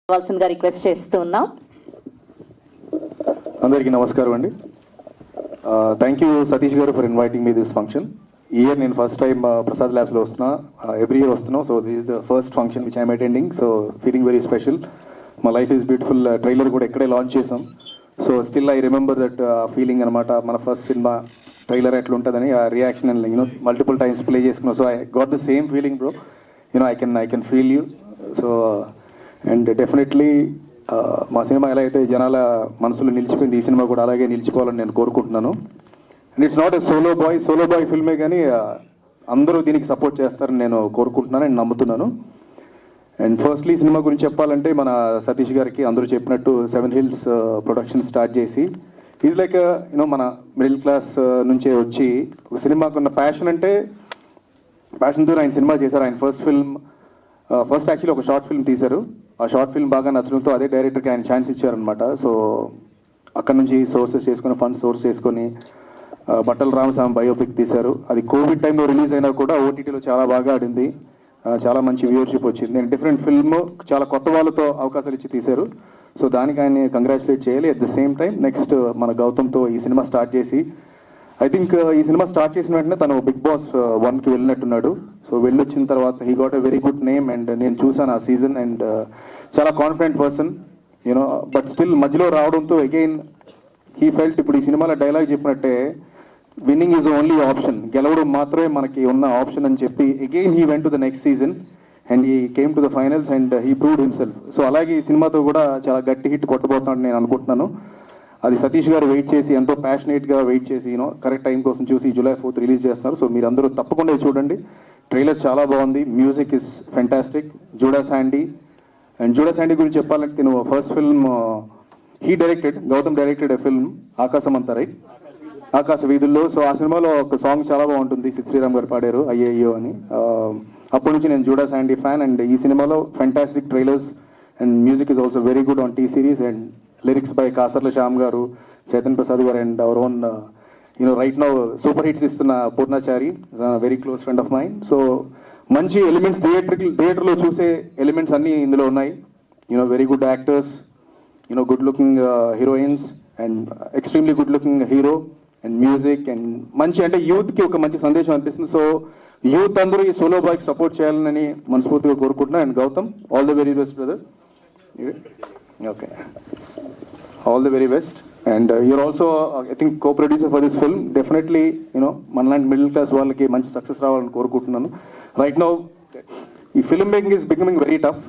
కావాల్సిందిగా రిక్వెస్ట్ చేస్తూ ఉన్నాం. అందరికీ నమస్కారం అండి. Thank you Satish garu for inviting me this function. ఈ ఇయర్ నేను ఫస్ట్ టైం ప్రసాద్ ల్యాబ్స్లో వస్తున్నా. ఎవ్రీ ఇయర్ వస్తున్నాం. So this is the first function which I'm attending. So feeling very special. మా లైఫ్ ఈజ్ బ్యూటిఫుల్ ట్రైలర్ కూడా ఇక్కడే లాంచ్ చేసాం. సో స్టిల్ ఐ రిమెంబర్ దట్ ఫీలింగ్ అనమాట. మన ఫస్ట్ సినిమా ట్రైలర్ ఎట్లా ఉంటుందని ఆ reaction and you know multiple times play చేసుకున్నాం. So I got the same feeling bro. You know I can feel you. So and definitely మా సినిమా ఎలా అయితే జనాల మనసులో నిలిచిపోయింది, ఈ సినిమా కూడా అలాగే నిలిచిపోవాలని నేను కోరుకుంటున్నాను. And it's not a solo boy ఫిల్మే, కానీ అందరూ దీనికి సపోర్ట్ చేస్తారని నేను కోరుకుంటున్నాను అండ్ నమ్ముతున్నాను. అండ్ ఫస్ట్లీ సినిమా గురించి చెప్పాలంటే మన సతీష్ గారికి అందరూ చెప్పినట్టు 7 Hills ప్రొడక్షన్ స్టార్ట్ చేసి ఈజ్ లైక్ యూనో మన మిడిల్ క్లాస్ నుంచే వచ్చి ఒక సినిమాకు ఉన్న ప్యాషన్తో ఆయన సినిమా చేశారు. ఆయన ఫస్ట్ యాక్చువల్లీ ఒక షార్ట్ ఫిల్మ్ తీశారు. ఆ షార్ట్ ఫిల్మ్ బాగా నచ్చడంతో అదే డైరెక్టర్కి ఆయన ఛాన్స్ ఇచ్చారనమాట. సో అక్కడ నుంచి ఫండ్స్ సోర్స్ చేసుకొని బట్టల రామస్వామి బయోపిక్ తీశారు. అది కోవిడ్ టైంలో రిలీజ్ అయినా కూడా ఓటీటీలో చాలా బాగా ఆడింది. చాలా మంచి వ్యూవర్షిప్ వచ్చింది. అండ్ డిఫరెంట్ ఫిల్మ్ చాలా కొత్త వాళ్ళతో అవకాశాలు ఇచ్చి తీశారు. సో దానికి ఆయన కంగ్రాచులేట్ చేయాలి. At the same time next మన గౌతమ్తో ఈ సినిమా స్టార్ట్ చేసి ఐ థింక్ ఈ సినిమా స్టార్ట్ చేసిన వెంటనే తను బిగ్ బాస్ 1కి వెళ్ళినట్టున్నాడు. సో వెళ్ళొచ్చిన తర్వాత he got a very good name. And నేను చూసాను ఆ సీజన్. అండ్ చాలా confident person you know. But still మధ్యలో రావడంతో అగైన్ హీ ఫెల్ట్ ఇప్పుడు ఈ సినిమాలో డైలాగ్ చెప్పినట్టే విన్నింగ్ ఈజ్ ఓన్లీ ఆప్షన్, గెలవడం మాత్రమే మనకి ఉన్న ఆప్షన్ అని చెప్పి again he went to the next season and he came to the finals and he proved himself. So అలాగే ఈ సినిమాతో కూడా చాలా గట్టి హిట్ కొట్టబోతున్నాడు నేను అనుకుంటున్నాను. అది సతీష్ గారు వెయిట్ చేసి ఎంతో ప్యాషనేట్గా వెయిట్ చేసి యూనో కరెక్ట్ టైం కోసం చూసి July 4th రిలీజ్ చేస్తున్నారు. సో మీరు అందరూ తప్పకుండా చూడండి. ట్రైలర్ చాలా బాగుంది. Music is fantastic. Judah Sandhy గురించి చెప్పాలంటే నేను first film Gautam directed a film ఆకాశం అంతా, రైట్, ఆకాశ వీధుల్లో. సో ఆ సినిమాలో ఒక సాంగ్ చాలా బాగుంటుంది, శ్రీరామ్ గారు పాడారు, అయ్యో అని. అప్పటి నుంచి నేను జూడా శాండీ ఫ్యాన్. అండ్ ఈ సినిమాలో fantastic trailers and music is also very good on T series. And lyrics by Kasarla Shyam garu, Chaitan Prasad garu and our own you know right now super hits ఇస్తున్న Purnachary, very close friend of mind. So మంచి elements థియేటర్లో చూసే elements అన్నీ ఇందులో ఉన్నాయి. You know very good actors, you know good looking heroines and extremely good looking hero and music and మంచి అంటే యూత్కి ఒక మంచి సందేశం అనిపిస్తుంది. సో యూత్ అందరూ ఈ సోలో బాయ్కి సపోర్ట్ చేయాలని మనస్ఫూర్తిగా కోరుకుంటున్నాను. And Gautam, all the very best brother. Okay, all the very best. And you're also I think co-producer for this film. Definitely you know మనలాంటి మిడిల్ క్లాస్ వాళ్ళకి మంచి సక్సెస్ రావాలని కోరుకుంటున్నాను. రైట్ నౌ ఈ film making is becoming very tough.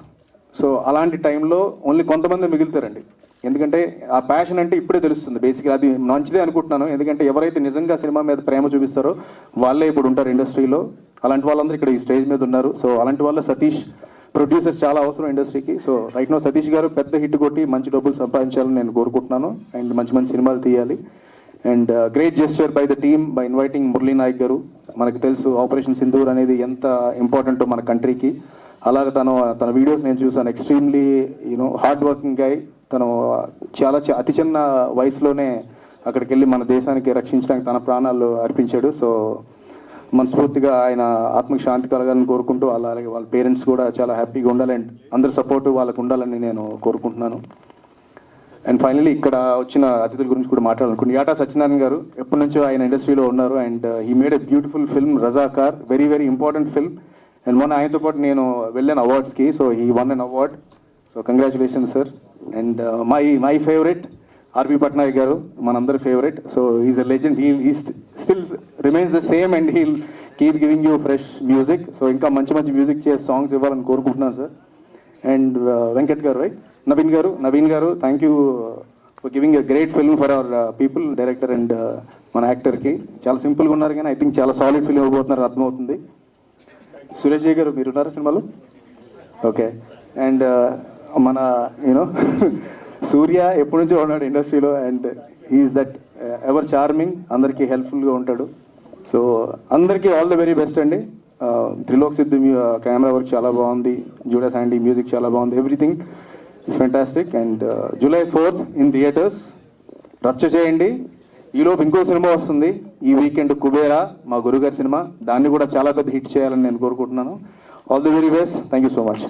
So అలాంటి టైంలో only కొంతమంది మిగులుతారండి. ఎందుకంటే ఆ ప్యాషన్ అంటే ఇప్పుడే తెలుస్తుంది. బేసిక్గా అది మంచిదే అనుకుంటున్నాను. ఎందుకంటే ఎవరైతే నిజంగా సినిమా మీద ప్రేమ చూపిస్తారో వాళ్ళే ఇప్పుడు ఉంటారు ఇండస్ట్రీలో. అలాంటి వాళ్ళందరూ ఇక్కడ ఈ స్టేజ్ మీద ఉన్నారు. సో అలాంటి వాళ్ళ సతీష్ ప్రొడ్యూసర్స్ చాలా అవసరం ఇండస్ట్రీకి. సో రైట్ నో సతీష్ గారు పెద్ద హిట్ కొట్టి మంచి డబ్బులు సంపాదించాలని నేను కోరుకుంటున్నాను. అండ్ మంచి సినిమాలు తీయాలి. And great gesture by the team by inviting Murali Nayak గారు. మనకు తెలుసు ఆపరేషన్ సింధూర్ అనేది ఎంత ఇంపార్టెంటో మన కంట్రీకి. అలాగే తన వీడియోస్ నేను చూసాను. ఎక్స్ట్రీమ్లీ యూనో హార్డ్ వర్కింగ్ గై. తను చాలా అతి చిన్న వయసులోనే అక్కడికి వెళ్ళి మన దేశానికి రక్షించడానికి తన ప్రాణాలు అర్పించాడు. సో మనస్ఫూర్తిగా ఆయన ఆత్మకి శాంతి కలగాలని కోరుకుంటూ అలాగే వాళ్ళ పేరెంట్స్ కూడా చాలా హ్యాపీగా ఉండాలి అండ్ అందరి సపోర్టు వాళ్ళకు ఉండాలని నేను కోరుకుంటున్నాను. అండ్ ఫైనలీ ఇక్కడ వచ్చిన అతిథుల గురించి కూడా మాట్లాడాలనుకుంటున్నాను. యాటా సత్యనారాయణ గారు ఎప్పటి నుంచో ఆయన ఇండస్ట్రీలో ఉన్నారు. And he made a beautiful film Razakar, very very important film. And మొన్న ఆయనతో పాటు నేను వెళ్ళాను అవార్డ్స్కి. So he won an award. So congratulations sir. And my favourite RP Patnaik garu, మనందరి favourite. So is a legend. He still remains the same and he'll keep giving you fresh music. So ఇంకా మంచి music చేసే songs ఇవ్వాలని కోరుకుంటున్నాను sir. And Venkat గారు, right, Naveen garu thank you for giving a great film for our people, director and మన యాక్టర్కి. చాలా సింపుల్గా ఉన్నారు కానీ ఐ థింక్ చాలా సాలిడ్ ఫిల్మ్ ఇవ్వబోతున్నారు, అర్థమవుతుంది. సురేష్ గారు మీరు ఉన్నారా సినిమాలో? ఓకే. అండ్ మన యూనో సూర్య ఎప్పటి నుంచో ఉన్నాడు ఇండస్ట్రీలో and he's that ever charming, అందరికీ హెల్ప్ఫుల్గా ఉంటాడు. సో అందరికీ ఆల్ ద వెరీ బెస్ట్ అండి. త్రిలోక్ సిద్ధు కెమెరా వర్క్ చాలా బాగుంది. జూడా శాండీ మ్యూజిక్ చాలా బాగుంది. Everything is fantastic. And July 4th in theatres. రచ్చ చేయండి. ఈలోపు ఇంకో సినిమా వస్తుంది ఈ వీకెండ్, కుబేరా, మా గురుగారి సినిమా. దాన్ని కూడా చాలా పెద్ద హిట్ చేయాలని నేను కోరుకుంటున్నాను. All the very best. Thank you so much.